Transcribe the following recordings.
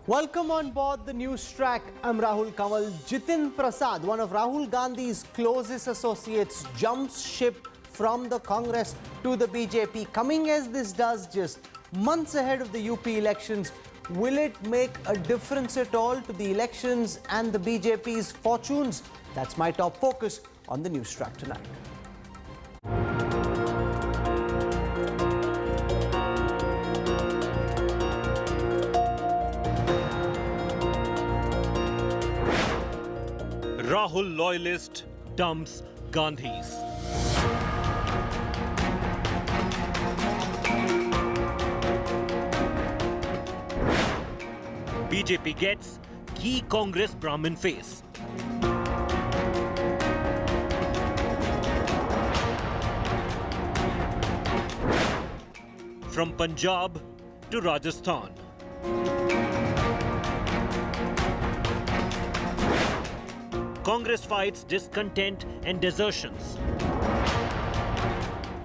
Welcome on board the Newstrack. I'm Rahul Kanwal. Jitin Prasada, one of Rahul Gandhi's closest associates, jumps ship from the Congress to the BJP. Coming as this does just months ahead of the UP elections, will it make a difference at all to the elections and the BJP's fortunes? That's my top focus on the Newstrack tonight. Rahul loyalist dumps Gandhis. BJP gets key Congress Brahmin face. From Punjab to Rajasthan. Congress fights discontent and desertions.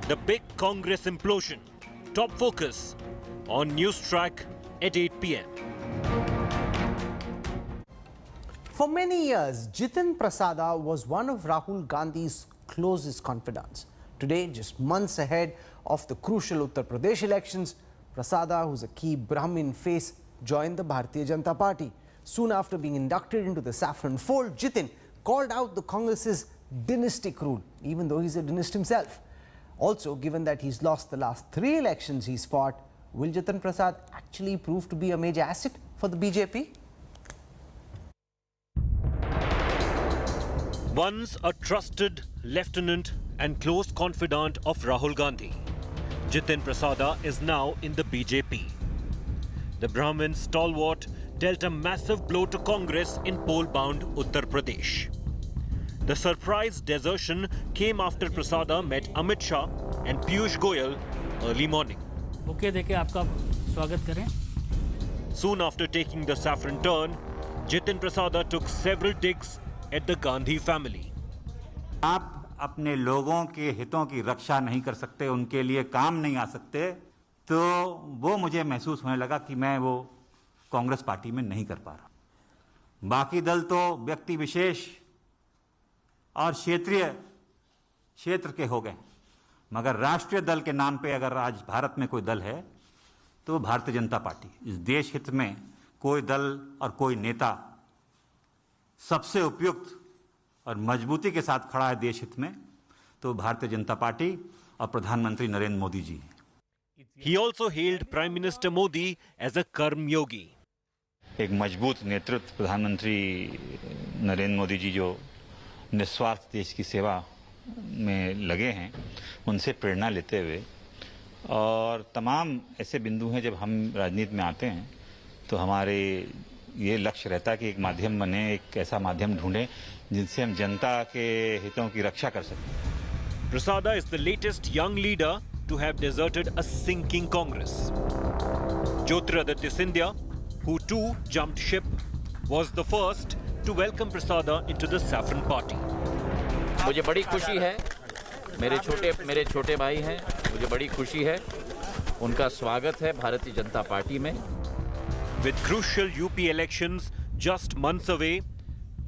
The big Congress implosion. Top focus on Newstrack at 8 p.m. For many years, Jitin Prasada was one of Rahul Gandhi's closest confidants. Today, just months ahead of the crucial Uttar Pradesh elections, Prasada, who's a key Brahmin face, joined the Bharatiya Janata Party. Soon after being inducted into the saffron fold, Jitin called out the Congress's dynastic rule, even though he's a dynast himself. Also, given that he's lost the last 3 elections he's fought, will Jitin Prasad actually prove to be a major asset for the BJP? Once a trusted lieutenant and close confidant of Rahul Gandhi, Jitin Prasada is now in the BJP. The Brahmin stalwart dealt a massive blow to Congress in poll-bound Uttar Pradesh. The surprise desertion came after Prasada met Amit Shah and Piyush Goyal early morning. Bouquet देके आपका स्वागत करें. Soon after taking the saffron turn, Jitin Prasada took several digs at the Gandhi family. आप अपने लोगों के हितों की रक्षा नहीं कर सकते, उनके लिए काम नहीं आ सकते, तो वो मुझे महसूस होने लगा कि मैं वो कांग्रेस पार्टी में नहीं कर पा रहा. बाकी दल तो व्यक्ति विशेष और क्षेत्र के हो गए, मगर राष्ट्रीय दल के नाम पे अगर आज भारत में कोई दल है तो भारतीय जनता पार्टी. इस देश हित में कोई दल और कोई नेता सबसे उपयुक्त और मजबूती के साथ खड़ा है देश हित में, तो भारतीय जनता पार्टी और प्रधानमंत्री नरेंद्र मोदी जी हैं. He also hailed Prime Minister Modi as a Karm Yogi. एक मजबूत नेतृत्व प्रधानमंत्री नरेंद्र मोदी जी जो निस्वार्थ देश की सेवा में लगे हैं, उनसे प्रेरणा लेते हुए, और तमाम ऐसे बिंदु हैं जब हम राजनीति में आते हैं तो हमारे ये लक्ष्य रहता है कि एक माध्यम बने, एक ऐसा माध्यम ढूंढें जिनसे हम जनता के हितों की रक्षा कर सकें. Prasada is the latest young leader to have deserted a sinking Congress. Jyotiraditya Scindia, who too jumped ship, was the first to welcome Prasada into the saffron party. मुझे बड़ी खुशी है, मेरे छोटे भाई हैं, मुझे बड़ी खुशी है, उनका स्वागत है भारतीय जनता पार्टी में. With crucial UP elections just months away,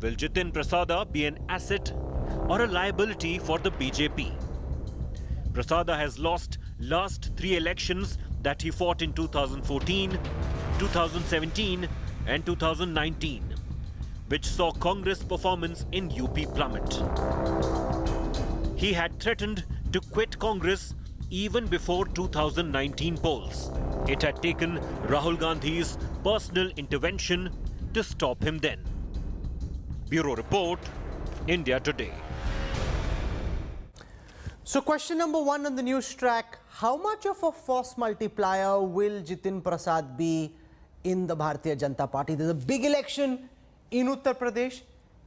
will Jitin Prasada be an asset or a liability for the BJP? Prasada has lost last 3 elections that he fought in 2014, 2017 and 2019, which saw Congress performance in UP plummet. He had threatened to quit Congress even before 2019 polls. It had taken Rahul Gandhi's personal intervention to stop him then. Bureau Report, India Today. So question number 1 on the Newstrack, how much of a force multiplier will Jitin Prasad be in the Bharatiya Janata Party? There's a big election in Uttar Pradesh.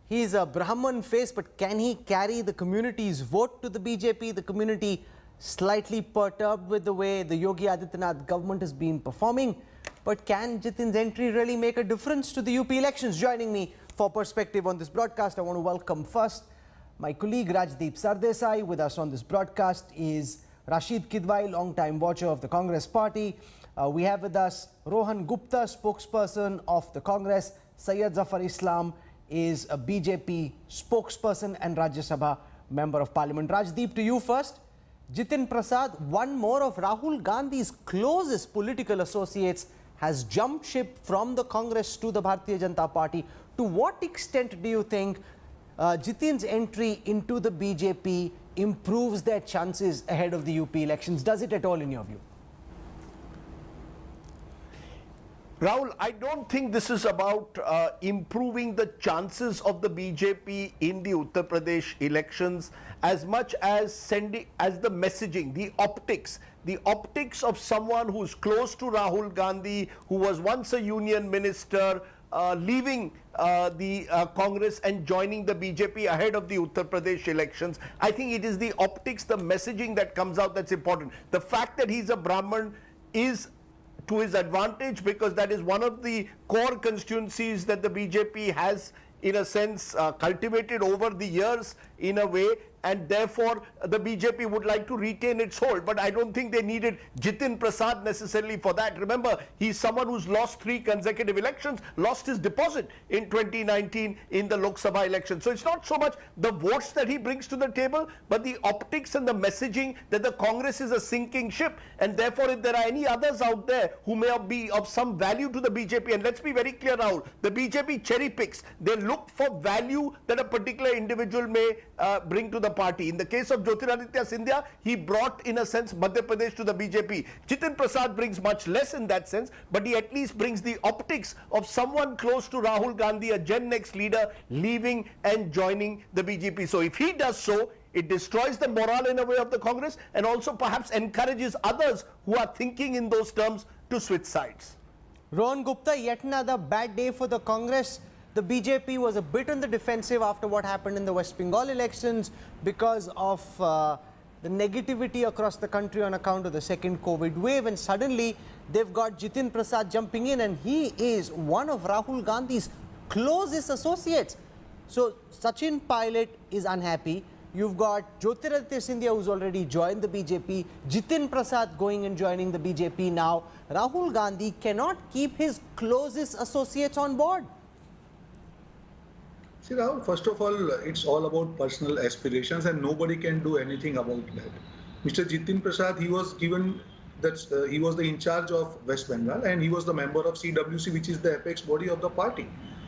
He is a Brahman face, but can he carry the community's vote to the BJP? The community slightly perturbed with the way the Yogi Adityanath government has been performing. But can Jitin's entry really make a difference to the UP elections? Joining me for perspective on this broadcast, I want to welcome first my colleague Rajdeep Sardesai. With us on this broadcast is Rashid Kidwai, long-time watcher of the Congress party. We have with us Rohan Gupta, spokesperson of the Congress. Syed Zafar Islam is a BJP spokesperson and Rajya Sabha member of Parliament. Rajdeep, to you first. Jitin Prasad, one more of Rahul Gandhi's closest political associates, has jumped ship from the Congress to the Bharatiya Janata Party. To what extent do you think Jitin's entry into the BJP improves their chances ahead of the UP elections? Does it at all in your view? Rahul, I don't think this is about improving the chances of the BJP in the Uttar Pradesh elections as much as the messaging, the optics of someone who's close to Rahul Gandhi, who was once a union minister, leaving the Congress and joining the BJP ahead of the Uttar Pradesh elections. I think it is the optics, the messaging that comes out that's important. The fact that he's a Brahmin is to his advantage, because that is one of the core constituencies that the BJP has, in a sense, cultivated over the years in a way, and therefore the BJP would like to retain its hold. But I don't think they needed Jitin Prasad necessarily for that. Remember, he's someone who's lost 3 consecutive elections, lost his deposit in 2019 in the Lok Sabha election. So it's not so much the votes that he brings to the table, but the optics and the messaging that the Congress is a sinking ship, and therefore if there are any others out there who may be of some value to the BJP, and let's be very clear, Rahul, the BJP cherry picks. They look for value that a particular individual may bring to the party. In the case of Jyotiraditya Scindia, he brought, in a sense, Madhya Pradesh to the BJP. Jitin Prasad brings much less in that sense, but he at least brings the optics of someone close to Rahul Gandhi, a Gen Next leader, leaving and joining the BJP. So if he does so, it destroys the morale in a way of the Congress, and also perhaps encourages others who are thinking in those terms to switch sides. Rohan Gupta, yet another bad day for the Congress. The BJP was a bit on the defensive after what happened in the West Bengal elections because of the negativity across the country on account of the second COVID wave, and suddenly they've got Jitin Prasad jumping in, and he is one of Rahul Gandhi's closest associates. So Sachin Pilot is unhappy. You've got Jyotiraditya Scindia, who's already joined the BJP, Jitin Prasad going and joining the BJP now. Rahul Gandhi cannot keep his closest associates on board. See, Rahul, first of all, it's all about personal aspirations and nobody can do anything about that. Mr. Jitin Prasad, he was given that he was the in charge of West Bengal and he was the member of CWC, which is the apex body of the party.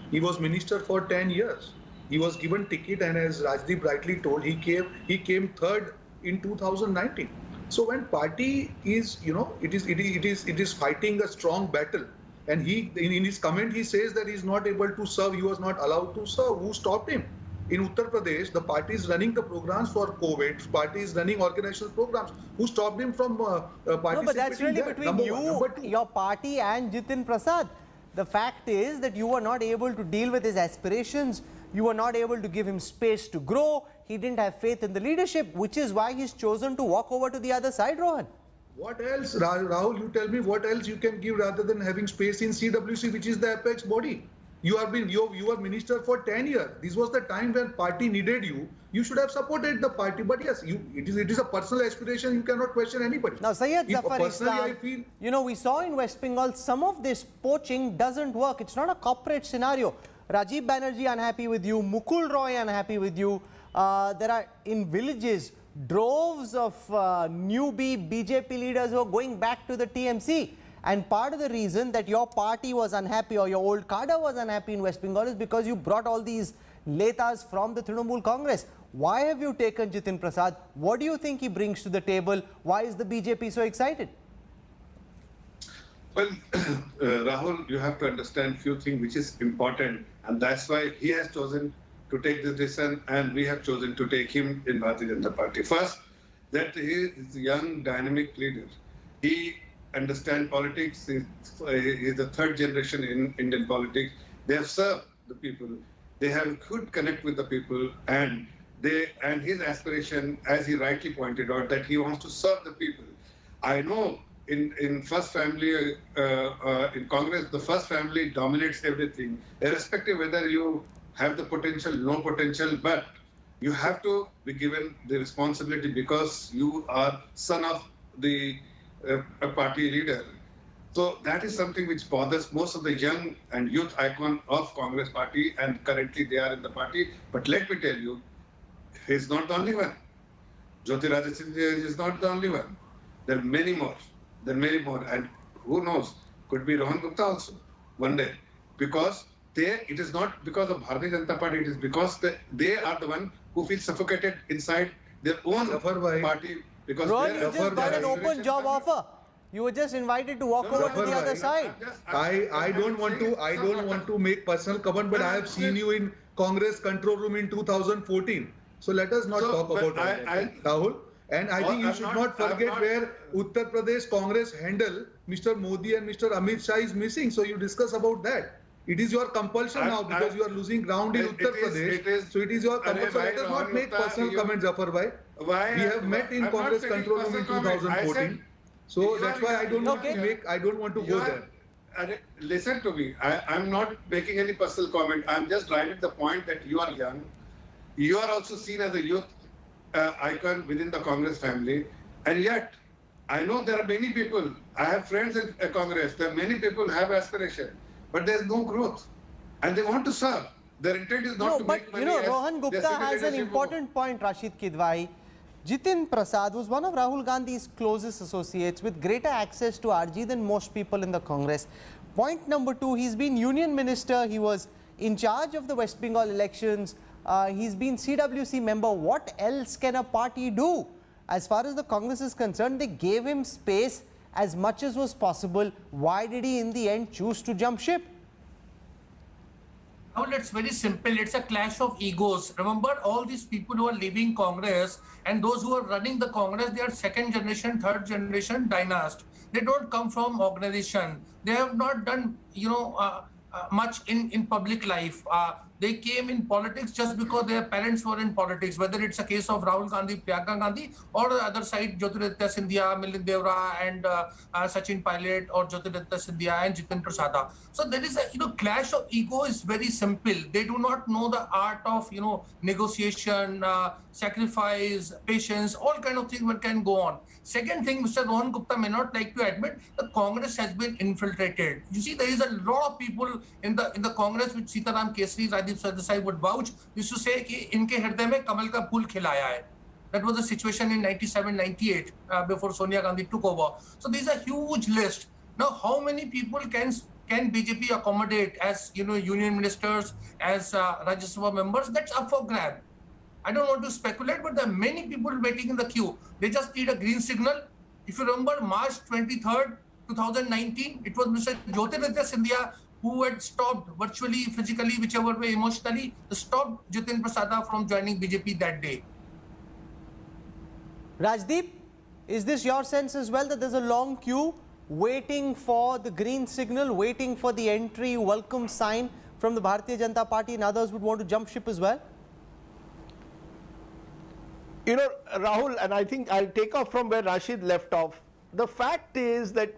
He was minister for 10 years. He was given ticket, and as Rajdeep rightly told, he came third in 2019. So when party is, it is fighting a strong battle. And he, in his comment, he says that he's not able to serve, he was not allowed to serve. Who stopped him? In Uttar Pradesh, the party is running the programs for COVID, party is running organizational programs. Who stopped him from participating? No, but that's really between your party and Jitin Prasad. The fact is that you were not able to deal with his aspirations. You were not able to give him space to grow. He didn't have faith in the leadership, which is why he's chosen to walk over to the other side, Rohan. What else, Rahul, you tell me what else you can give rather than having space in CWC, which is the apex body? You were minister for 10 years. This was the time when party needed you. You should have supported the party. But yes, it is a personal aspiration. You cannot question anybody. Now, Syed Zafar Islam, we saw in West Bengal, some of this poaching doesn't work. It's not a corporate scenario. Rajiv Banerjee unhappy with you. Mukul Roy unhappy with you. There are, in villages, droves of newbie BJP leaders who are going back to the TMC. And part of the reason that your party was unhappy or your old cadre was unhappy in West Bengal is because you brought all these letas from the Trinamool Congress. Why have you taken Jitin Prasad? What do you think he brings to the table? Why is the BJP so excited? Well, Rahul, you have to understand few things which is important, and that's why he has chosen to take this decision and we have chosen to take him in Bharatiya Janata Party. First, that he is a young, dynamic leader. He understands politics. He is the third generation in Indian politics. They have served the people. They have good connect with the people, and his aspiration, as he rightly pointed out, that he wants to serve the people. I know in first family, in Congress, the first family dominates everything, irrespective whether you have the potential, no potential, but you have to be given the responsibility because you are son of the party leader. So that is something which bothers most of the young and youth icon of Congress party, and currently they are in the party. But let me tell you, he's not the only one. Jyotiraj Sindhya is not the only one. There are many more. And who knows, could be Rahul Gupta also one day. Because it is not because of Bharatiya Janata Party, it is because they are the one who feel suffocated inside their own party. Because Rohan, you just got an open job offer. You were just invited to walk over to the other side. I don't want to make personal comment, but I have seen you in Congress control room in 2014. So let us not talk about that, Rahul. And I think you should not forget where Uttar Pradesh Congress handle Mr. Modi and Mr. Amit Shah is missing. So you discuss about that. It is your compulsion now because you are losing ground in Uttar Pradesh. So it is your compulsion. Let us not make personal comments, Zafar bhai. We have met in Congress control room in 2014. So that's why I don't want to go there. Listen to me. I'm not making any personal comment. I'm just driving the point that you are young. You are also seen as a youth icon within the Congress family. And yet, I know there are many people. I have friends in Congress. There are many people who have aspiration. But there's no growth. And they want to serve. Their intent is not to make money. But Rohan Gupta has an important point, Rashid Kidwai. Jitin Prasad was one of Rahul Gandhi's closest associates with greater access to RG than most people in the Congress. Point number two, he's been union minister. He was in charge of the West Bengal elections. He's been CWC member. What else can a party do? As far as the Congress is concerned, they gave him space as much as was possible. Why did he in the end choose to jump ship? Now it's very simple. It's a clash of egos. Remember, all these people who are leaving Congress and those who are running the Congress, they are second generation, third generation dynast. They don't come from organization. They have not done, much in public life. They came in politics just because their parents were in politics, whether it's a case of Rahul Gandhi, Priyanka Gandhi, or the other side, Jyotiraj Sindhya, Milind Devra, and Sachin Pilot, or Jyotiraj Sindhya and Jitin Prasada. So there is a clash of ego is very simple. They do not know the art of negotiation, sacrifice, patience, all kind of things that can go on. Second thing, Mr. Rohan Gupta may not like to admit, the Congress has been infiltrated. You see, there is a lot of people in the Congress which Sitaram Kesri, Rajiv Sardesai would vouch, used to say कि इनके हृदय में कमल का फूल खिलाया है. That was the situation in 97-98 before Sonia Gandhi took over. So there is a huge list. Now, how many people can BJP accommodate as union ministers, as Rajya Sabha members? That's up for grab. I don't want to speculate, but there are many people waiting in the queue. They just need a green signal. If you remember, March 23rd, 2019, it was Mr. Jyotiraj Sindhya who had stopped virtually, physically, whichever way, emotionally, stopped Jitin Prasada from joining BJP that day. Rajdeep, is this your sense as well that there's a long queue waiting for the green signal, waiting for the entry welcome sign from the Bharatiya Janata Party, and others would want to jump ship as well? Rahul, and I think I'll take off from where Rashid left off. The fact is that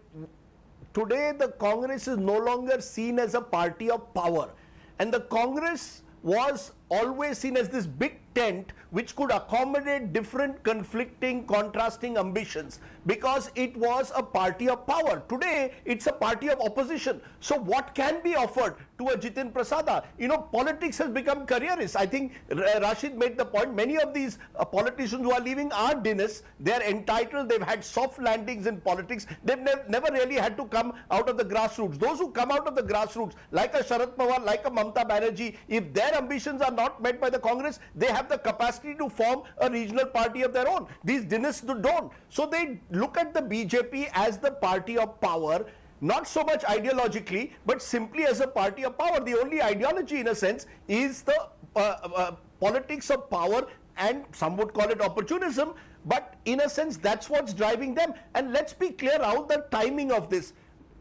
today the Congress is no longer seen as a party of power. And the Congress was always seen as this big tent which could accommodate different conflicting, contrasting ambitions because it was a party of power. Today, it's a party of opposition. So what can be offered to a Jitin Prasada? Politics has become careerists. I think Rashid made the point, many of these politicians who are leaving are dynasts. They're entitled, they've had soft landings in politics. They've never really had to come out of the grassroots. Those who come out of the grassroots, like a Sharad Pawar, like a Mamata Banerjee, if their ambitions are not met by the Congress, they have the capacity to form a regional party of their own. These dynasts don't. So they look at the BJP as the party of power, not so much ideologically, but simply as a party of power. The only ideology, in a sense, is the politics of power, and some would call it opportunism, but in a sense, that's what's driving them. And let's be clear out the timing of this.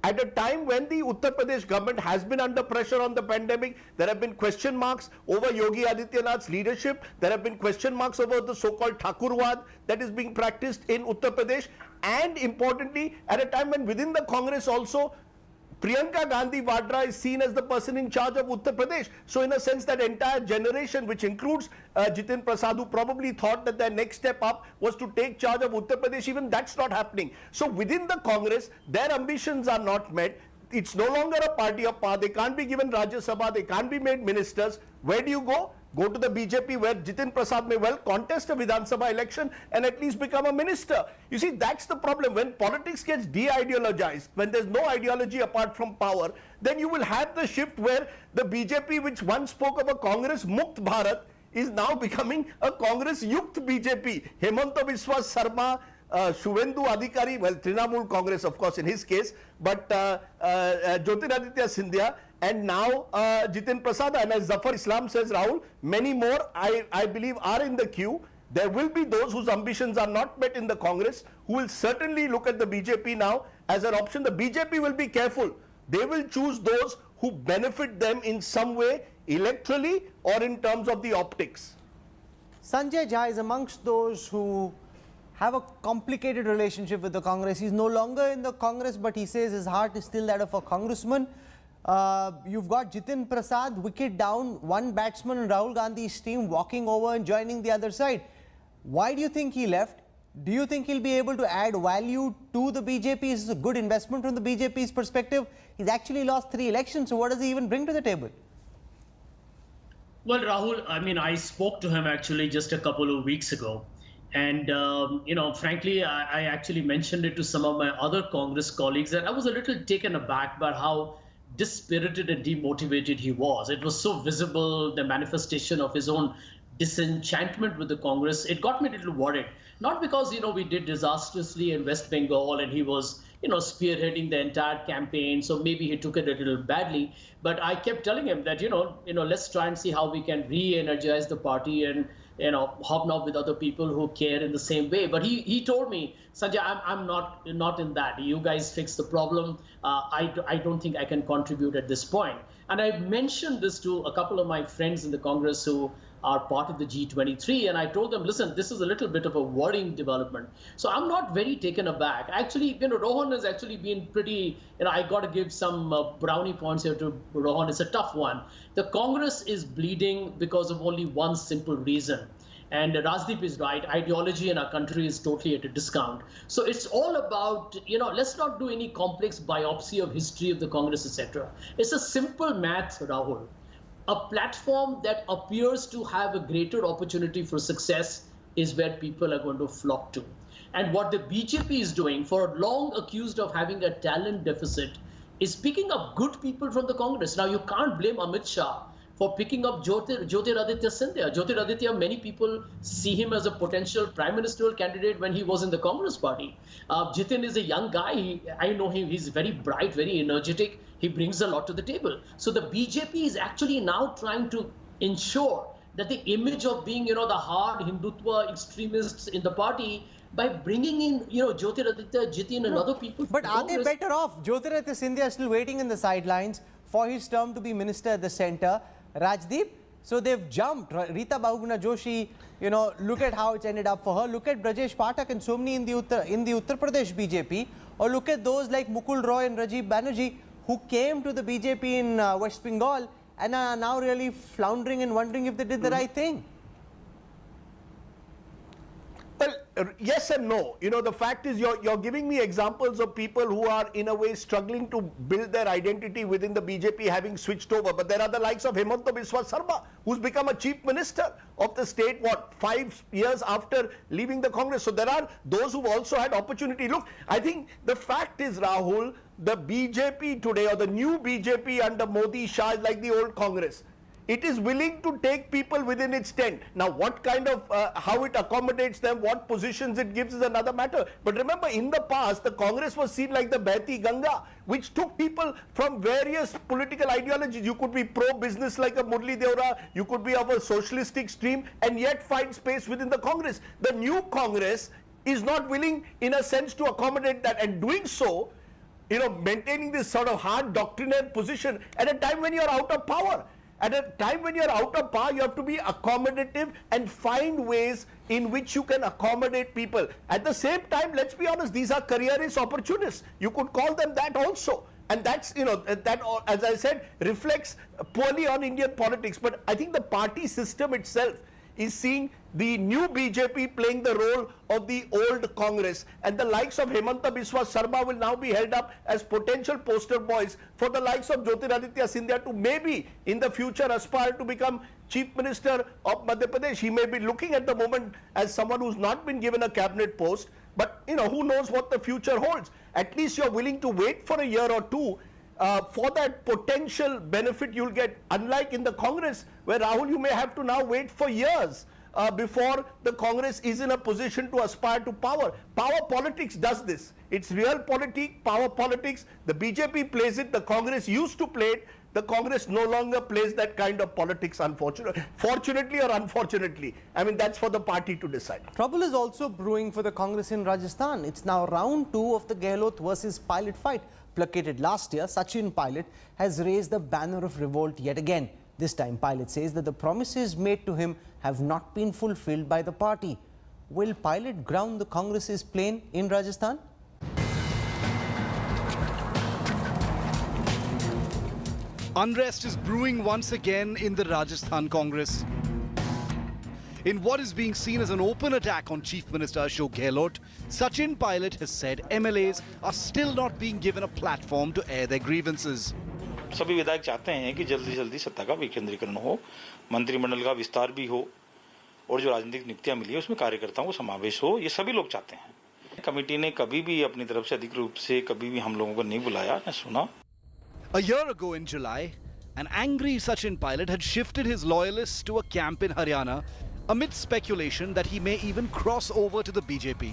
At a time when the Uttar Pradesh government has been under pressure on the pandemic, there have been question marks over Yogi Adityanath's leadership. There have been question marks over the so-called Thakurwad that is being practiced in Uttar Pradesh. And importantly, at a time when within the Congress also, Priyanka Gandhi Vadra is seen as the person in charge of Uttar Pradesh. So in a sense, that entire generation, which includes Jitin Prasad, who probably thought that their next step up was to take charge of Uttar Pradesh, even that's not happening. So within the Congress, their ambitions are not met. It's no longer a party of power. They can't be given Rajya Sabha. They can't be made ministers. Where do you go? Go to the BJP, where Jitin Prasad may well contest a Vidhan Sabha election and at least become a minister. You see, that's the problem. When politics gets de-ideologized, when there's no ideology apart from power, then you will have the shift where the BJP, which once spoke of a Congress Mukt Bharat, is now becoming a Congress Yukt BJP. Hemanta Biswa Sarma, Shuvendu Adhikari, well, Trinamool Congress, of course, in his case, but Jyotiraditya Scindia, and now Jitin Prasada, and as Zafar Islam says, Rahul, many more, I believe, are in the queue. There will be those whose ambitions are not met in the Congress, who will certainly look at the BJP now as an option. The BJP will be careful. They will choose those who benefit them in some way, electorally or in terms of the optics. Sanjay Jha is amongst those who have a complicated relationship with the Congress. He's no longer in the Congress, but he says his heart is still that of a congressman. You've got Jitin Prasad, wicket down, one batsman in Rahul Gandhi's team walking over and joining the other side. Why do you think he left? Do you think he'll be able to add value to the BJP? Is this a good investment from the BJP's perspective? He's actually lost 3 elections, so what does he even bring to the table? Well, Rahul, I mean, I spoke to him actually just a couple of weeks ago. And, frankly, I actually mentioned it to some of my other Congress colleagues that I was a little taken aback by how dispirited and demotivated he was. It was so visible, the manifestation of his own disenchantment with the Congress. It got me a little worried. Not because, we did disastrously in West Bengal and he was, spearheading the entire campaign. So maybe he took it a little badly. But I kept telling him that, let's try and see how we can re-energize the party and, hobnob with other people who care in the same way. But he told me, Sanjay, I'm not in that. You guys fix the problem. I don't think I can contribute at this point. And I mentioned this to a couple of my friends in the Congress who are part of the G23, and I told them, listen, this is a little bit of a worrying development. So I'm not very taken aback. Actually, Rohan has actually been pretty, I got to give some brownie points here to Rohan. It's a tough one. The Congress is bleeding because of only one simple reason. And Rajdeep is right. Ideology in our country is totally at a discount. So it's all about, let's not do any complex biopsy of history of the Congress, etc. It's a simple math, Rahul. A platform that appears to have a greater opportunity for success is where people are going to flock to. And what the BJP is doing, for long accused of having a talent deficit, is picking up good people from the Congress. Now, you can't blame Amit Shah for picking up Jyotiraditya Scindia. Jyotiraditya, many people see him as a potential prime ministerial candidate when he was in the Congress party. Jitin is a young guy. I know him. He's very bright, very energetic. He brings a lot to the table. So the BJP is actually now trying to ensure that the image of being, the hard Hindutva extremists in the party, by bringing in, Jyotiraditya, Jitin and other people. But are they better off? Jyotiraditya Scindia is still waiting in the sidelines for his term to be minister at the centre. Rajdeep, so they've jumped. Rita Bahuguna Joshi, look at how it's ended up for her. Look at Brajesh Pathak and so many in the Uttar Pradesh BJP. Or look at those like Mukul Roy and Rajiv Banerjee, who came to the BJP in West Bengal and are now really floundering and wondering if they did the right thing. Well, yes and no. The fact is you're giving me examples of people who are in a way struggling to build their identity within the BJP, having switched over. But there are the likes of Hemanta Biswa Sarma, who's become a chief minister of the state, 5 years after leaving the Congress. So there are those who've also had opportunity. Look, I think the fact is, Rahul, the BJP today, or the new BJP under Modi Shah, is like the old Congress. It is willing to take people within its tent. Now, what kind of, how it accommodates them, what positions it gives is another matter. But remember, in the past, the Congress was seen like the Bahti Ganga, which took people from various political ideologies. You could be pro-business like a Murli Deora, you could be of a socialistic stream, and yet find space within the Congress. The new Congress is not willing, in a sense, to accommodate that, and doing so, maintaining this sort of hard doctrinaire position at a time when you're out of power. At a time when you're out of power, you have to be accommodative and find ways in which you can accommodate people. At the same time, let's be honest, these are careerist opportunists. You could call them that also. And that's, as I said, reflects poorly on Indian politics. But I think the party system itself is seeing the new BJP playing the role of the old Congress, and the likes of Hemanta Biswa Sarma will now be held up as potential poster boys for the likes of Jyotiraditya Scindia to maybe in the future aspire to become Chief Minister of Madhya Pradesh. He may be looking at the moment as someone who's not been given a cabinet post, but who knows what the future holds. At least you're willing to wait for a year or two for that potential benefit you'll get, unlike in the Congress, where Rahul, you may have to now wait for years before the Congress is in a position to aspire to power. Power politics does this. It's real politics, power politics. The BJP plays it. The Congress used to play it. The Congress no longer plays that kind of politics, fortunately or unfortunately. I mean, that's for the party to decide. Trouble is also brewing for the Congress in Rajasthan. It's now round 2 of the Gehlot versus Pilot fight. Placated last year, Sachin Pilot has raised the banner of revolt yet again. This time, Pilot says that the promises made to him have not been fulfilled by the party. Will Pilot ground the Congress's plane in Rajasthan? Unrest is brewing once again in the Rajasthan Congress. In what is being seen as an open attack on Chief Minister Ashok Gehlot, Sachin Pilot has said MLAs are still not being given a platform to air their grievances. सभी विधायक चाहते हैं कि जल्दी जल्दी सत्ता का विकेंद्रीकरण हो, मंत्रिमंडल का विस्तार भी हो और जो राजनीतिक नियुक्तियां मिली है उसमें कार्यकर्ताओं को समावेश हो, ये सभी लोग चाहते हैं। कमेटी ने कभी भी अपनी तरफ से अधिक रूप से कभी भी हम लोगों को नहीं बुलाया, न सुना। A year ago in July, an angry Sachin Pilot had shifted his loyalists to a camp in Haryana amid speculation that he may even cross over to the BJP.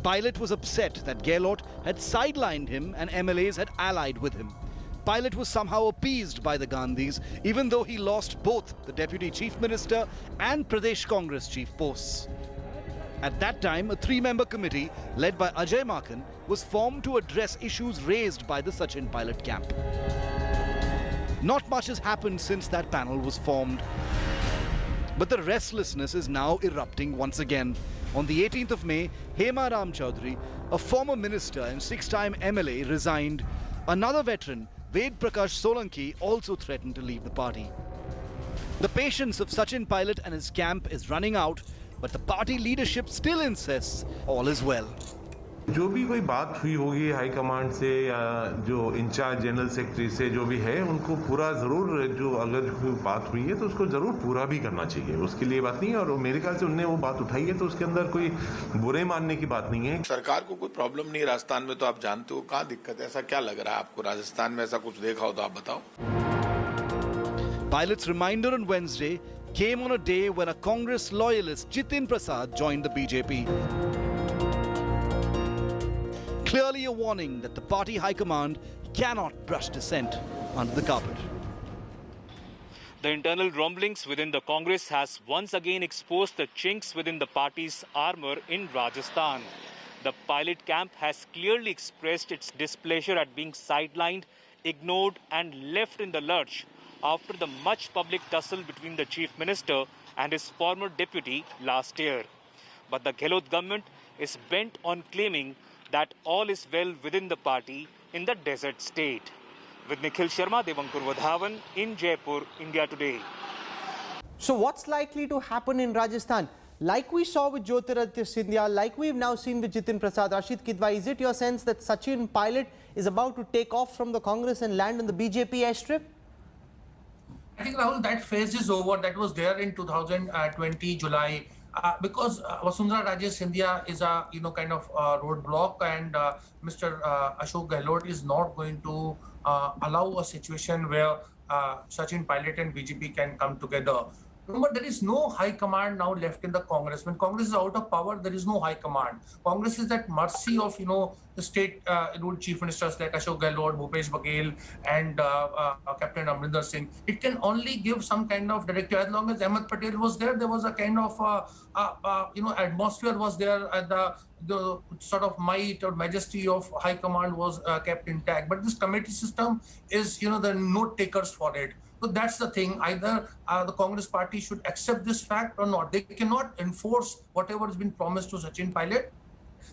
Pilot was upset that Gehlot had sidelined him and MLAs had allied with him. Pilot was somehow appeased by the Gandhis, even though he lost both the Deputy Chief Minister and Pradesh Congress chief posts. At that time, a 3-member committee led by Ajay Makan was formed to address issues raised by the Sachin Pilot camp. Not much has happened since that panel was formed. But the restlessness is now erupting once again. On the 18th of May, Hema Ram Chaudhary, a former minister and 6-time MLA, resigned. Another veteran, Ved Prakash Solanki, also threatened to leave the party. The patience of Sachin Pilot and his camp is running out, but the party leadership still insists all is well. जो भी कोई बात हुई होगी high command से या जो in charge general secretary से जो भी है उनको पूरा ज़रूर जो अगर कोई बात हुई है तो उसको ज़रूर पूरा भी करना चाहिए, उसके लिए बात नहीं है। और मेरे ख्याल से उनने वो बात उठाई है तो उसके अंदर कोई बुरे मानने की बात नहीं है। सरकार को कोई प्रॉब्लम नहीं, राजस्थान में तो आप जानते हो कहाँ दिक्कत है, ऐसा क्या लग रहा है आपको? राजस्थान में ऐसा कुछ देखा हो तो आप बताओ। Pilot's reminder on Wednesday came on a day when a Congress loyalist, Jitin Prasada, joined the BJP. Clearly a warning that the party high command cannot brush dissent under the carpet. The internal rumblings within the Congress has once again exposed the chinks within the party's armor in Rajasthan. The Pilot camp has clearly expressed its displeasure at being sidelined, ignored and left in the lurch after the much public tussle between the Chief Minister and his former deputy last year. But the Gehlot government is bent on claiming that all is well within the party in the desert state. With Nikhil Sharma, Devankur Vadhavan in Jaipur, India Today. So what's likely to happen in Rajasthan? Like we saw with Jyotiraditya Scindia, like we've now seen with Jitin Prasad, Rashid Kidwai, is it your sense that Sachin Pilot is about to take off from the Congress and land on the BJP airstrip? I think, Rahul, that phase is over. That was there in 2020 July. Because Vasundhara Raje Scindia is a kind of roadblock, and Mr. Ashok Gehlot is not going to allow a situation where Sachin Pilot and BJP can come together. Remember, there is no high command now left in the Congress. When Congress is out of power, there is no high command. Congress is at mercy of, the state chief ministers like Ashok Gehlot, Bhupesh Baghel, and Captain Amrinder Singh. It can only give some kind of directive. As long as Ahmed Patel was there, there was a kind of, atmosphere was there, and the sort of might or majesty of high command was kept intact. But this committee system is, there are note takers for it. So that's the thing. Either the Congress party should accept this fact or not. They cannot enforce whatever has been promised to Sachin Pilot.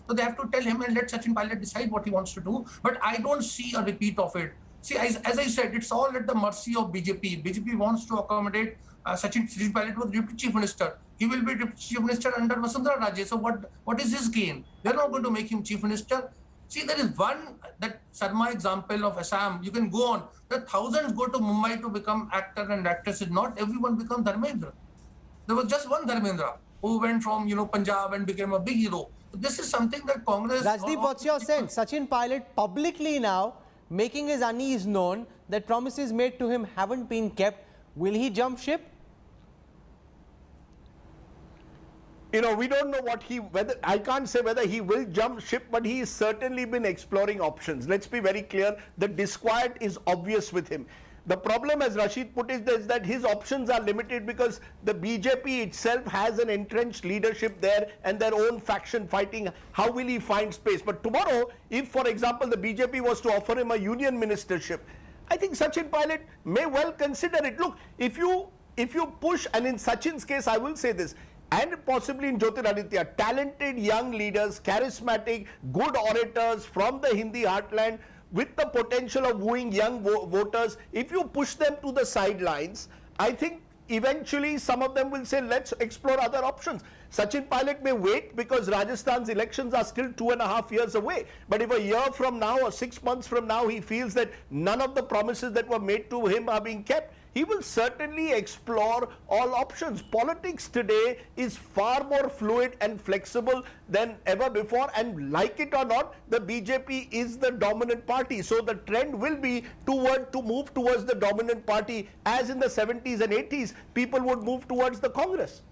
So they have to tell him and let Sachin Pilot decide what he wants to do. But I don't see a repeat of it. See, as I said, it's all at the mercy of BJP. BJP wants to accommodate Sachin Pilot with Deputy Chief Minister. He will be Deputy Chief Minister under Vasundhara Raje. So what is his gain? They're not going to make him Chief Minister. See, there is one, that Sharma example of Assam. You can go on. The thousands go to Mumbai to become actor and actresses. Not everyone becomes Dharmendra. There was just one Dharmendra who went from, Punjab and became a big hero. So this is something that Congress... Rajdeep, what's your sense? Sachin Pilot publicly now making his unease known that promises made to him haven't been kept. Will he jump ship? We don't know I can't say whether he will jump ship, but he's certainly been exploring options. Let's be very clear. The disquiet is obvious with him. The problem, as Rashid put it, is that his options are limited because the BJP itself has an entrenched leadership there and their own faction fighting. How will he find space? But tomorrow, if, for example, the BJP was to offer him a union ministership, I think Sachin Pilot may well consider it. Look, if you push, and in Sachin's case, I will say this, and possibly in Jyotiraditya, talented young leaders, charismatic, good orators from the Hindi heartland with the potential of wooing young voters, if you push them to the sidelines, I think eventually some of them will say, let's explore other options. Sachin Pilot may wait because Rajasthan's elections are still 2.5 years away. But if a year from now or 6 months from now he feels that none of the promises that were made to him are being kept, he will certainly explore all options. Politics today is far more fluid and flexible than ever before, and like it or not, the BJP is the dominant party. So the trend will be to move towards the dominant party, as in the 70s and 80s, people would move towards the Congress.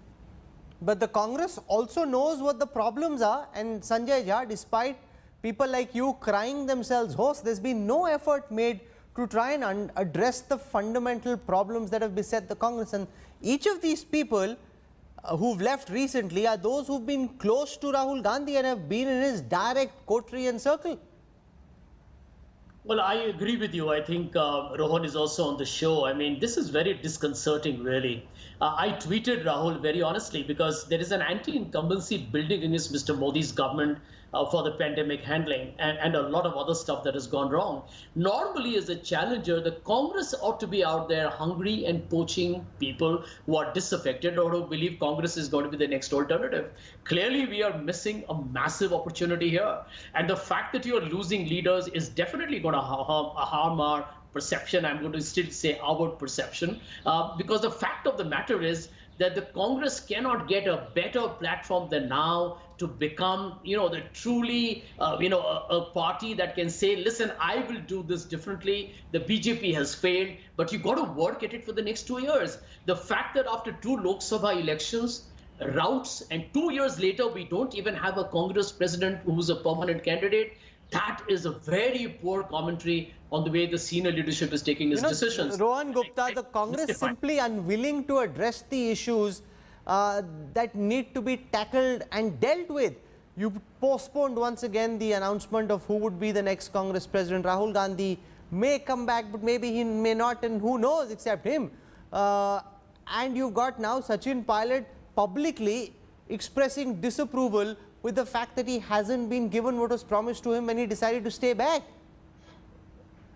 But the Congress also knows what the problems are, and Sanjay Jha, despite people like you crying themselves hoarse, there's been no effort made to try and address the fundamental problems that have beset the Congress. And each of these people who've left recently are those who've been close to Rahul Gandhi and have been in his direct coterie and circle. Well, I agree with you. I think Rohan is also on the show. I mean, this is very disconcerting, really. I tweeted Rahul very honestly because there is an anti-incumbency building against Mr. Modi's government for the pandemic handling and a lot of other stuff that has gone wrong. Normally, as a challenger, the Congress ought to be out there hungry and poaching people who are disaffected or who believe Congress is going to be the next alternative. Clearly, we are missing a massive opportunity here. And the fact that you are losing leaders is definitely going to harm our perception. I'm going to still say our perception, because the fact of the matter is that the Congress cannot get a better platform than now to become, the truly, a party that can say, listen, I will do this differently. The BJP has failed, but you got to work at it for the next 2 years. The fact that after 2 Lok Sabha elections, routes, and 2 years later, we don't even have a Congress president who's a permanent candidate, that is a very poor commentary on the way the senior leadership is taking its decisions. Rohan Gupta, the Congress simply unwilling to address the issues that need to be tackled and dealt with. You postponed once again the announcement of who would be the next Congress president. Rahul Gandhi may come back, but maybe he may not, and who knows except him. And you've got now Sachin Pilot publicly expressing disapproval with the fact that he hasn't been given what was promised to him when he decided to stay back.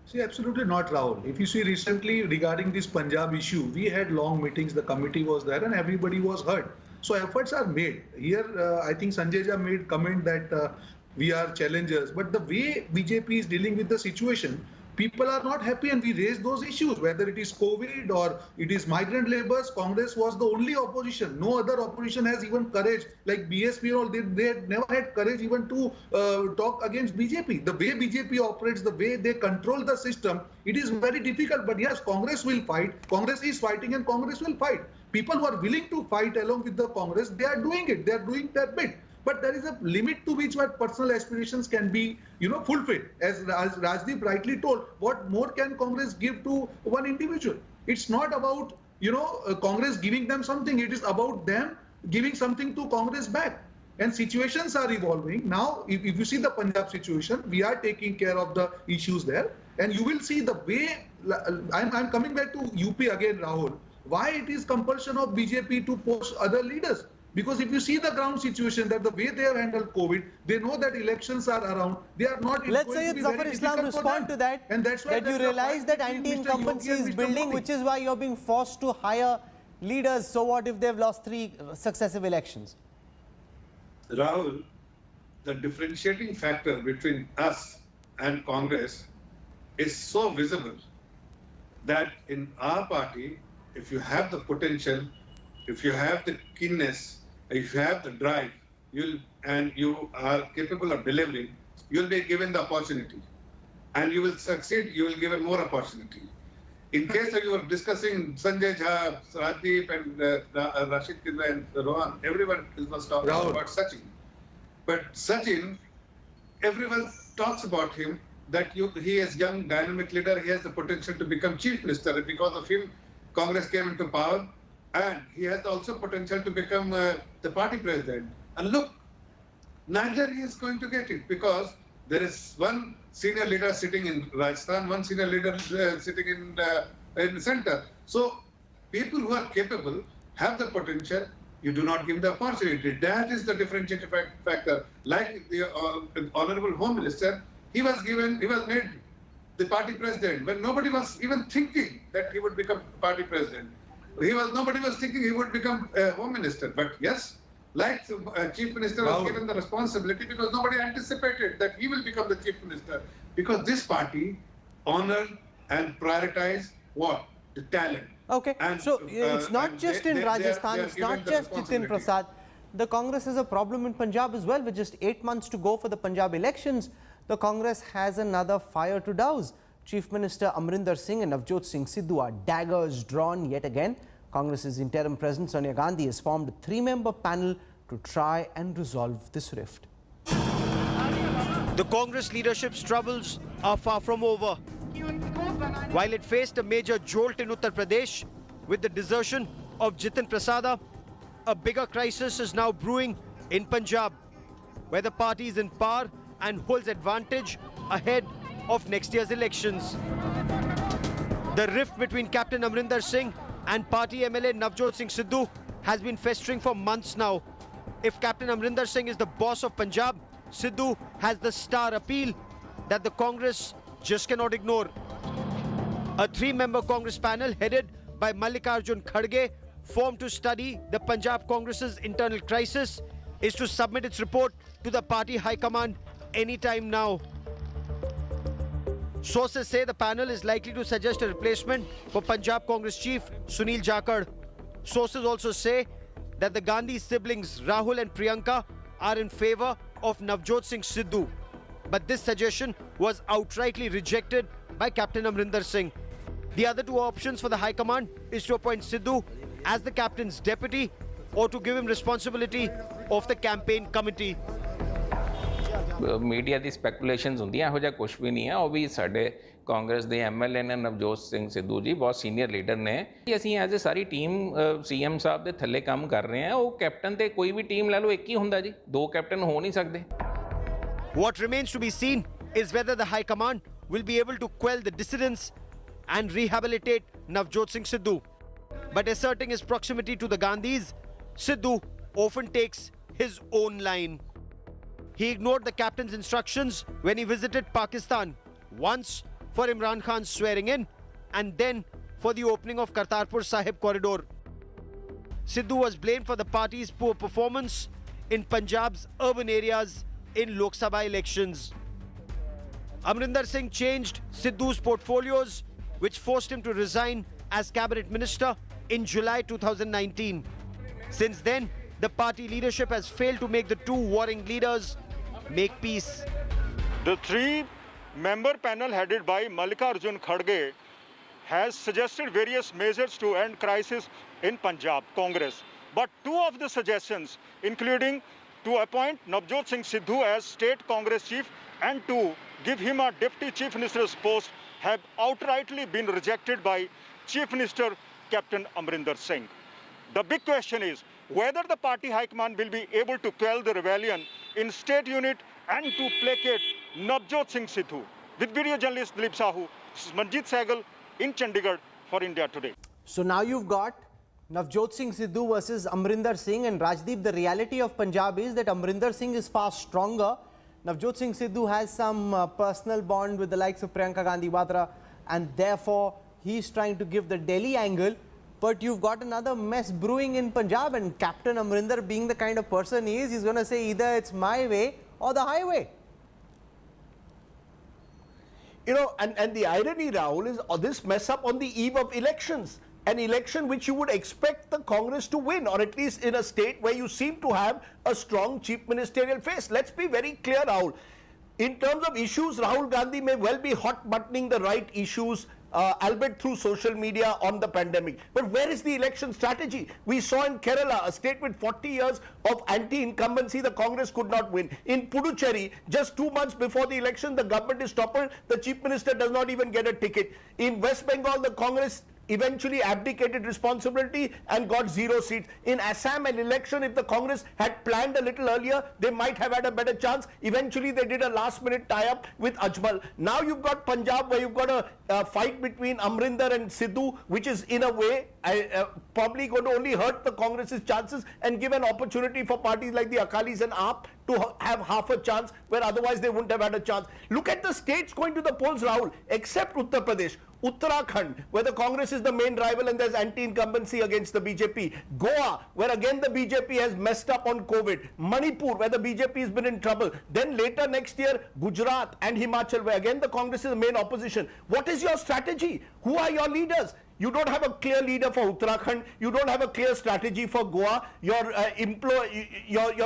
See, absolutely not, Rahul. If you see recently regarding this Punjab issue, we had long meetings, the committee was there and everybody was heard. So efforts are made. Here, I think Sanjay Jha made comment that we are challengers. But the way BJP is dealing with the situation, people are not happy, and we raised those issues, whether it is COVID or it is migrant labours. Congress was the only opposition. No other opposition has even courage, like BSP or all, they had never had courage even to talk against BJP. The way BJP operates, the way they control the system, it is very difficult. But yes, Congress will fight. Congress is fighting and Congress will fight. People who are willing to fight along with the Congress, they are doing it. They are doing their bit. But there is a limit to which what personal aspirations can be, fulfilled. As Rajdeep rightly told, what more can Congress give to one individual? It's not about, Congress giving them something. It is about them giving something to Congress back. And situations are evolving. Now, if you see the Punjab situation, we are taking care of the issues there. And you will see the way, I'm coming back to UP again, Rahul. Why it is compulsion of BJP to post other leaders? Because if you see the ground situation, that the way they have handled COVID, they know that elections are around. They are not. Let's say Zafar Islam respond to that. And that's why that you realize that anti-incumbency is building, which is why you're being forced to hire leaders. So what if they've lost 3 successive elections? Rahul, the differentiating factor between us and Congress is so visible that in our party, if you have the potential, if you have the keenness, if you have the drive, and you are capable of delivering, you'll be given the opportunity. And you will succeed, you will give given more opportunity. In case you were discussing Sanjay Jha, Radeep and Rashid Kidwa and Rohan, everyone was talking about Sachin. But Sachin, everyone talks about him, that he is young, dynamic leader, he has the potential to become chief minister. And because of him, Congress came into power. And he has also potential to become the party president. And look, neither he is going to get it, because there is one senior leader sitting in Rajasthan, one senior leader sitting in the center. So people who are capable have the potential. You do not give the opportunity. That is the differentiating factor. Like the Honorable Home Minister, he was made the party president when nobody was even thinking that he would become party president. Nobody was thinking he would become Home Minister. But yes, like Chief Minister was given the responsibility because nobody anticipated that he will become the Chief Minister. Because this party honored and prioritized what? The talent. Okay, and, so it's not just in Rajasthan, it's not just Jitin Prasad. The Congress has a problem in Punjab as well. With just 8 months to go for the Punjab elections, the Congress has another fire to douse. Chief Minister Amrinder Singh and Navjot Singh Sidhu are daggers drawn yet again. Congress's interim president Sonia Gandhi has formed a 3-member panel to try and resolve this rift. The Congress leadership's troubles are far from over. While it faced a major jolt in Uttar Pradesh with the desertion of Jitin Prasada, a bigger crisis is now brewing in Punjab, where the party is in power and holds advantage ahead of next year's elections. The rift between Captain Amrinder Singh and party MLA Navjot Singh Sidhu has been festering for months now. If Captain Amrinder Singh is the boss of Punjab, Sidhu has the star appeal that the Congress just cannot ignore. A 3-member Congress panel headed by Mallikarjun Kharge, formed to study the Punjab Congress's internal crisis, is to submit its report to the party high command anytime now. Sources say the panel is likely to suggest a replacement for Punjab Congress chief Sunil Jakar. Sources also say that the Gandhi siblings Rahul and Priyanka are in favor of Navjot Singh Sidhu. But this suggestion was outrightly rejected by Captain Amrinder Singh. The other 2 options for the High Command is to appoint Sidhu as the captain's deputy or to give him responsibility of the campaign committee. Media दी speculations ਹੁੰਦੀਆਂ ਇਹੋ ਜਿਹਾ ਕੁਝ ਵੀ ਨਹੀਂ ਹੈ ਉਹ ਵੀ ਸਾਡੇ ਕਾਂਗਰਸ ਦੇ ਐਮਐਲਏ ਨੇ ਨਵਜੋਤ ਸਿੰਘ ਸਿੱਧੂ ਜੀ ਬਹੁਤ ਸੀਨੀਅਰ ਲੀਡਰ ਨੇ ਅਸੀਂ ਐਜ਼ ਅ ਸਾਰੀ ਟੀਮ ਸੀਐਮ ਸਾਹਿਬ ਦੇ ਥੱਲੇ ਕੰਮ ਕਰ ਰਹੇ ਹਾਂ ਉਹ ਕੈਪਟਨ ਤੇ ਕੋਈ ਵੀ ਟੀਮ ਲੈ ਲਓ ਇੱਕ ਹੀ ਹੁੰਦਾ ਜੀ 2 ਕੈਪਟਨ ਹੋ ਨਹੀਂ ਸਕਦੇ What remains to be seen is whether the High Command will be able to quell the dissidents and rehabilitate Navjot Singh Sidhu. But asserting his proximity to the Gandhis, Sidhu often takes his own line. He ignored the captain's instructions when he visited Pakistan, once for Imran Khan's swearing in and then for the opening of Kartarpur Sahib corridor. Sidhu was blamed for the party's poor performance in Punjab's urban areas in Lok Sabha elections. Amrinder Singh changed Sidhu's portfolios, which forced him to resign as cabinet minister in July 2019. Since then, the party leadership has failed to make the 2 warring leaders make peace. The 3-member panel headed by Mallikarjun Kharge has suggested various measures to end crisis in Punjab Congress. But 2 of the suggestions, including to appoint Navjot Singh Sidhu as state Congress chief and to give him a deputy chief minister's post, have outrightly been rejected by Chief Minister Captain Amrinder Singh. The big question is whether the party high command will be able to quell the rebellion in state unit and to placate Navjot Singh Sidhu. With video journalist Dilip Sahu, this is Manjeet Sehgal in Chandigarh for India Today. So now you've got Navjot Singh Sidhu versus Amrinder Singh, and Rajdeep, the reality of Punjab is that Amrinder Singh is far stronger. Navjot Singh Sidhu has some personal bond with the likes of Priyanka Gandhi Vadra, and therefore he's trying to give the Delhi angle. But you've got another mess brewing in Punjab, and Captain Amrinder, being the kind of person he is, he's going to say either it's my way or the highway. You know, and the irony, Rahul, is this mess up on the eve of elections. An election which you would expect the Congress to win, or at least in a state where you seem to have a strong chief ministerial face. Let's be very clear, Rahul. In terms of issues, Rahul Gandhi may well be hot buttoning the right issues, albeit through social media, on the pandemic. But where is the election strategy? We saw in Kerala, a state with 40 years of anti-incumbency, the Congress could not win. In Puducherry, just 2 months before the election, the government is toppled. The chief minister does not even get a ticket. In West Bengal, the Congress eventually abdicated responsibility and got 0 seats. In Assam, an election, if the Congress had planned a little earlier, they might have had a better chance. Eventually, they did a last-minute tie-up with Ajmal. Now you've got Punjab, where you've got a fight between Amrinder and Sidhu, which is in a way probably going to only hurt the Congress's chances and give an opportunity for parties like the Akalis and AAP to have half a chance where otherwise they wouldn't have had a chance. Look at the states going to the polls, Rahul, except Uttar Pradesh. Uttarakhand, where the Congress is the main rival and there's anti-incumbency against the BJP. Goa, where again the BJP has messed up on COVID. Manipur, where the BJP has been in trouble. Then later next year, Gujarat and Himachal, where again the Congress is the main opposition. What is your strategy? Who are your leaders? You don't have a clear leader for Uttarakhand. You don't have a clear strategy for Goa. You're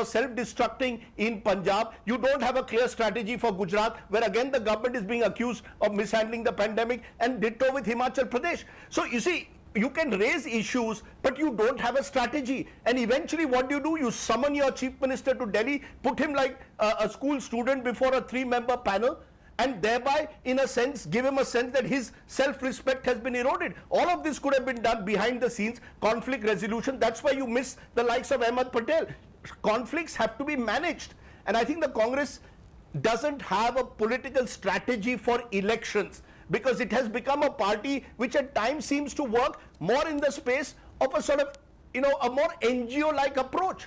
self-destructing in Punjab. You don't have a clear strategy for Gujarat, where again the government is being accused of mishandling the pandemic, and ditto with Himachal Pradesh. So you see, you can raise issues, but you don't have a strategy. And eventually what do? You summon your chief minister to Delhi, put him like a school student before a 3-member panel, and thereby, in a sense, give him a sense that his self-respect has been eroded. All of this could have been done behind the scenes, conflict resolution. That's why you miss the likes of Ahmed Patel. Conflicts have to be managed. And I think the Congress doesn't have a political strategy for elections, because it has become a party which at times seems to work more in the space of a sort of, a more NGO-like approach.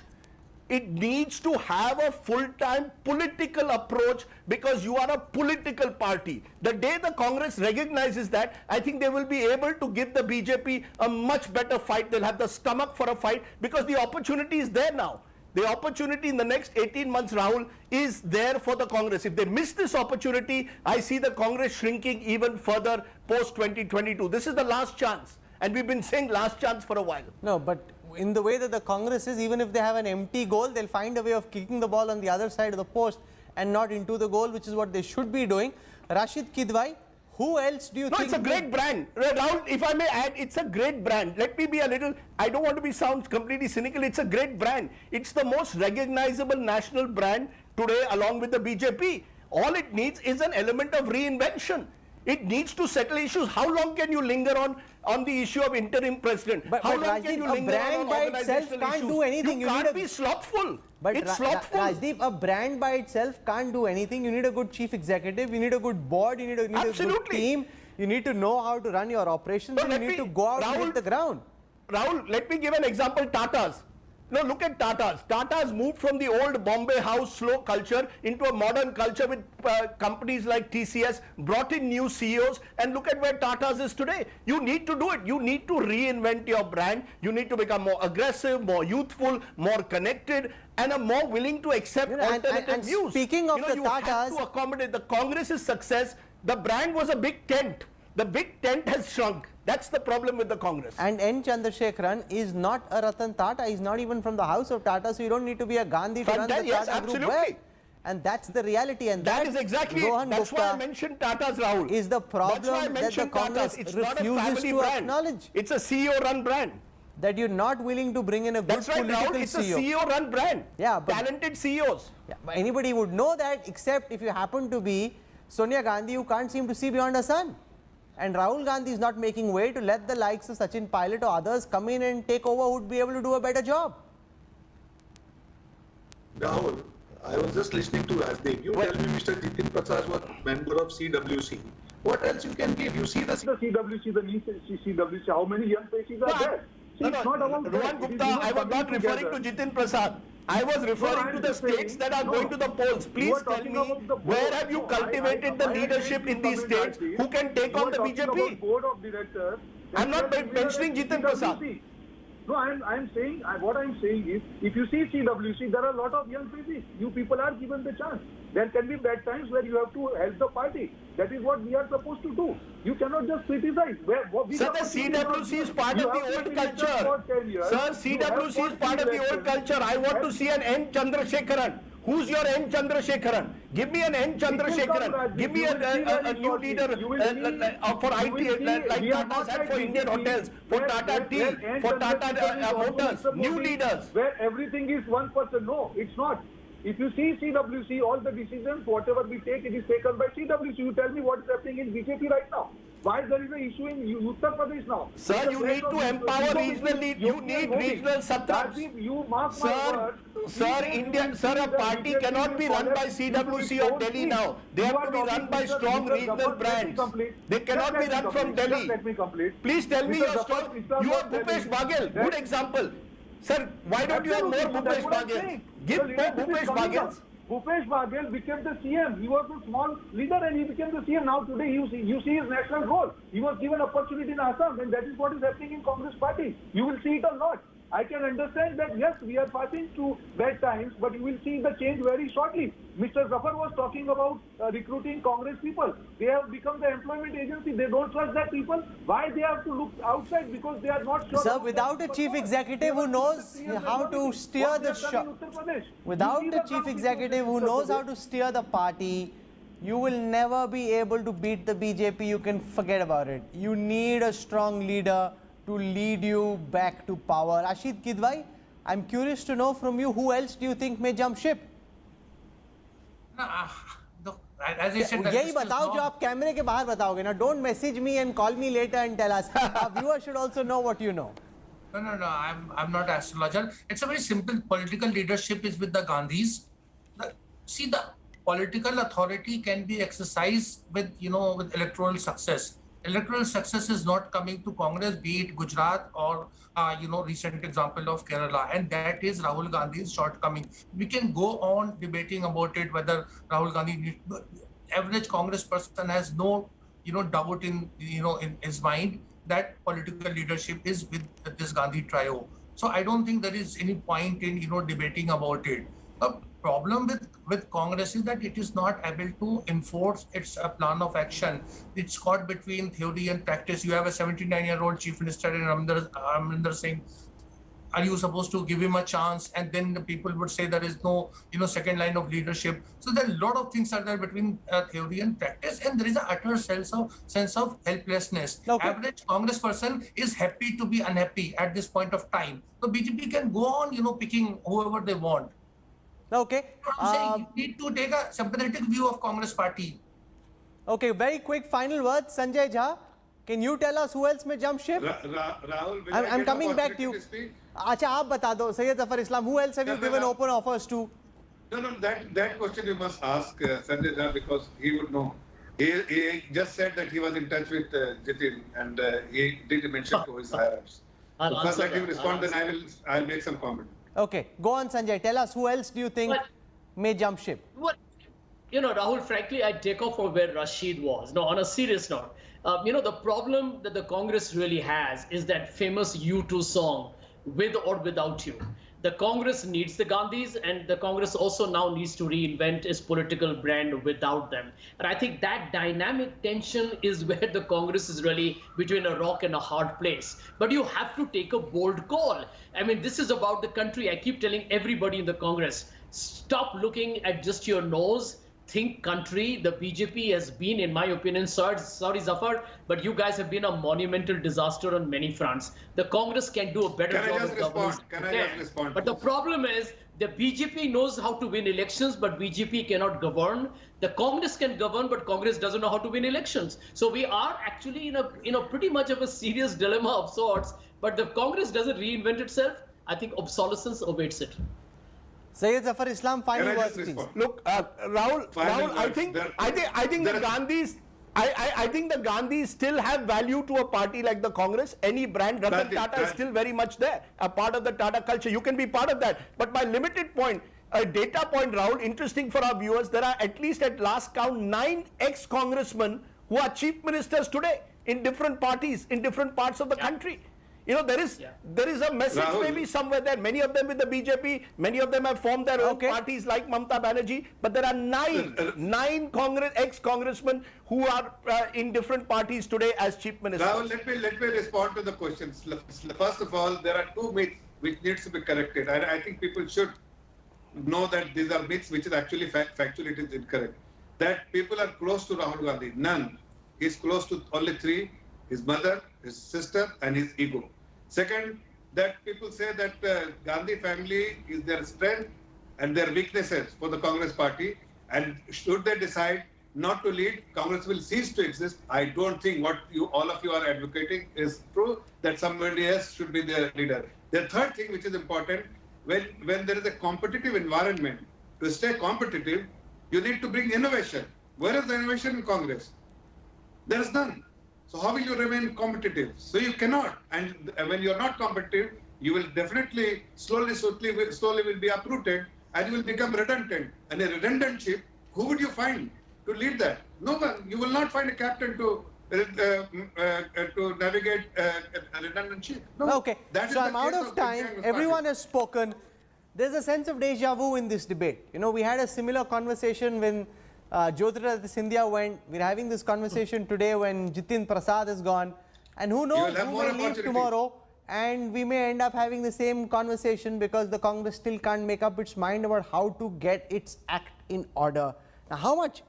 It needs to have a full-time political approach, because you are a political party. The day the Congress recognizes that, I think they will be able to give the BJP a much better fight. They'll have the stomach for a fight, because the opportunity is there now. The opportunity in the next 18 months, Rahul, is there for the Congress. If they miss this opportunity, I see the Congress shrinking even further post-2022. This is the last chance. And we've been saying last chance for a while. No, but in the way that the Congress is, even if they have an empty goal, they'll find a way of kicking the ball on the other side of the post and not into the goal, which is what they should be doing. Rashid Kidwai, who else do you think? No, it's a great brand. Rahul, if I may add, it's a great brand. Let me be a little, I don't want to sound completely cynical. It's a great brand. It's the most recognizable national brand today, along with the BJP. All it needs is an element of reinvention. It needs to settle issues. How long can you linger on the issue of interim president? How long can you linger on organizational issues? Can't do anything. You can't be slothful. But it's slothful. Rajdeep, a brand by itself can't do anything. You need a good chief executive. You need a good board. You need a good team. You need to know how to run your operations. And you need to go out and hit the ground. Rahul, let me give an example. Tatas. Now look at Tatas. Tatas moved from the old Bombay house slow culture into a modern culture with companies like TCS, brought in new CEOs, and look at where Tatas is today. You need to do it. You need to reinvent your brand. You need to become more aggressive, more youthful, more connected, and are more willing to accept alternative views. Speaking of the you Tatas, have to accommodate the Congress's success. The brand was a big tent. The big tent has shrunk. That's the problem with the Congress. And N. Chandrasekharan is not a Ratan Tata. He's not even from the house of Tata, so you don't need to be a Gandhi to run the Tata Group well. And that's the reality. And that is exactly it. That's why I mentioned Tata's, Rahul. Is the problem that the Congress refuses to acknowledge. It's a CEO-run brand. That you're not willing to bring in a good political CEO. It's a CEO-run brand. Yeah, talented CEOs. Yeah, but anybody would know that, except if you happen to be Sonia Gandhi, who can't seem to see beyond her son. And Rahul Gandhi is not making way to let the likes of Sachin Pilot or others come in and take over, who would be able to do a better job. Rahul, I was just listening to Rajdeep. You tell me Mr. Jitin Prasada was member of CWC. What else you can give? You see the CWC, the new CWC, how many young faces are there? No, Rohan Gupta, I was not referring to Jitin Prasad. I was referring to the states that are going to the polls. Please tell me, where have you cultivated the leadership in these states who can take on the BJP? Board of directors. I'm not mentioning Jitin Prasad. No, I'm saying, what I'm saying is, if you see CWC, there are a lot of young people. You people are given the chance. There can be bad times where you have to help the party. That is what we are supposed to do. You cannot just criticize. Sir, the CWC is part of the old culture. Sir, CWC is part of the old culture. I want to see an N. Chandrasekharan. Who's your N. Chandrasekharan? Give me an N. Chandrasekharan. Give me a new leader for IT, like Tata's had for Indian hotels, for Tata Tea, for Tata Motors. New leaders. Where everything is one person. No, it's not. If you see CWC, all the decisions, whatever we take, it is taken by CWC. You tell me what is happening in BJP right now. Why there is an issue in Uttar Pradesh now? Sir, you need to empower regional leaders. You need regional satraps. You mark my word. Sir, a party cannot be run by CWC or Delhi now. They have to be run by strong regional brands. They cannot be run from Delhi. Let me complete. Please tell me your strong. You are Bhupesh Baghel. Good example. Sir, why don't you have more Bhupesh Baghel? Give more Bhupesh Baghels. Bhupesh Baghel became the CM. He was a small leader and he became the CM. Now today you see his national role. He was given opportunity in Assam, and that is what is happening in Congress party. You will see it or not. I can understand that yes, we are passing through bad times, but you will see the change very shortly. Mr. Zafar was talking about recruiting Congress people. They have become the employment agency. They don't trust that people. Why they have to look outside? Because they are not sure. Sir, without a chief executive who knows how to steer the shop, without a chief executive who knows how to steer the party, you will never be able to beat the BJP. You can forget about it. You need a strong leader to lead you back to power. Ashit Kidwai, I'm curious to know from you, who else do you think may jump ship? As I said, यही बताओ जो आप कैमरे के बाहर बताओगे ना. Don't message me and call me later and tell us. Our viewers should also know what you know. No, I'm not astrologer. It's a very simple. Political leadership is with the Gandhis. See, the political authority can be exercised with electoral success. Electoral success is not coming to Congress, be it Gujarat or recent example of Kerala, and that is Rahul Gandhi's shortcoming. We can go on debating about it whether Rahul Gandhi, average Congress person has no doubt in his mind that political leadership is with this Gandhi trio. So I don't think there is any point in debating about it. The problem with Congress is that it is not able to enforce its plan of action. It's caught between theory and practice. You have a 79-year-old chief minister in Amrinder Singh. Are you supposed to give him a chance? And then the people would say there is no second line of leadership. So there are a lot of things are there between theory and practice, and there is an utter sense of helplessness. Okay. Average Congress person is happy to be unhappy at this point of time. So BJP can go on picking whoever they want. Okay. I'm saying you need to take a sympathetic view of Congress party. Okay, very quick final words. Sanjay Jha, can you tell us who else may jump ship? Rahul, I'm coming back to you. Acha, aap bata do. Syed Zafar Islam, who else have you given open offers to? No, that question you must ask Sanjay Jha, because he would know. He just said that he was in touch with Jitin, and he did mention to his higher-ups. So first let him respond, then I'll make some comment. Okay, go on Sanjay. Tell us who else do you think may jump ship? Rahul, frankly, I take off from where Rashid was. No, on a serious note, the problem that the Congress really has is that famous U2 song, With or Without You. The Congress needs the Gandhis, and the Congress also now needs to reinvent its political brand without them. And I think that dynamic tension is where the Congress is really between a rock and a hard place. But you have to take a bold call. I mean, this is about the country. I keep telling everybody in the Congress, stop looking at just your nose. Think country. The BJP has been, in my opinion, sorry Zafar, but you guys have been a monumental disaster on many fronts. The Congress can do a better job of governance. Can I just respond? But the problem is the BJP knows how to win elections, but BJP cannot govern. The Congress can govern, but Congress doesn't know how to win elections. So we are actually in a pretty much of a serious dilemma of sorts. But the Congress doesn't reinvent itself. I think obsolescence awaits it. Syed Zafar Islam, final words, please. Look, Rahul, I think the Gandhis. I think the Gandhis still have value to a party like the Congress. Any brand, Ratan Tata is still very much there, a part of the Tata culture. You can be part of that. But my limited point, a data point, Rahul, interesting for our viewers, there are at least at last count 9 ex-congressmen who are chief ministers today in different parties, in different parts of the country. You know, there is a message Rahul, maybe somewhere there. Many of them with the BJP, many of them have formed their own parties like Mamata Banerjee, but there are nine ex-congressmen who are in different parties today as chief ministers. Rahul, let me respond to the questions. First of all, there are 2 myths which needs to be corrected. I think people should know that these are myths which is actually factually it is incorrect. That people are close to Rahul Gandhi. None. He is close to only 3, his mother, his sister and his ego. Second, that people say that Gandhi family is their strength and their weaknesses for the Congress party, and should they decide not to lead, Congress will cease to exist. I don't think what all of you are advocating is true, that somebody else should be their leader. The third thing which is important, when there is a competitive environment, to stay competitive, you need to bring innovation. Where is the innovation in Congress? There is none. So how will you remain competitive? So you cannot. And when you are not competitive, you will definitely slowly will be uprooted and you will become redundant. And a redundant ship, who would you find to lead that? No one. You will not find a captain to navigate a redundant ship. No. Okay, so I'm out of time. Everyone has spoken. There's a sense of deja vu in this debate. You know, we had a similar conversation when Jyotirada Scindia went. We're having this conversation today when Jitin Prasad is gone. And who knows who may leave tomorrow. And we may end up having the same conversation because the Congress still can't make up its mind about how to get its act in order. Now, how much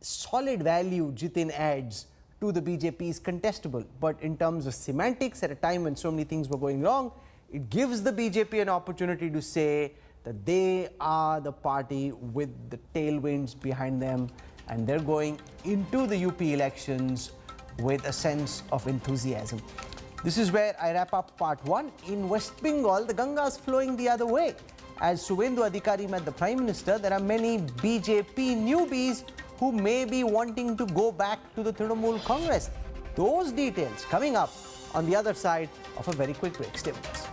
solid value Jitin adds to the BJP is contestable. But in terms of semantics, at a time when so many things were going wrong, it gives the BJP an opportunity to say that they are the party with the tailwinds behind them and they're going into the UP elections with a sense of enthusiasm. This is where I wrap up part 1. In West Bengal, the Ganga is flowing the other way. As Suvendu Adhikari met the Prime Minister, there are many BJP newbies who may be wanting to go back to the Trinamool Congress. Those details coming up on the other side of a very quick break. Stay with us.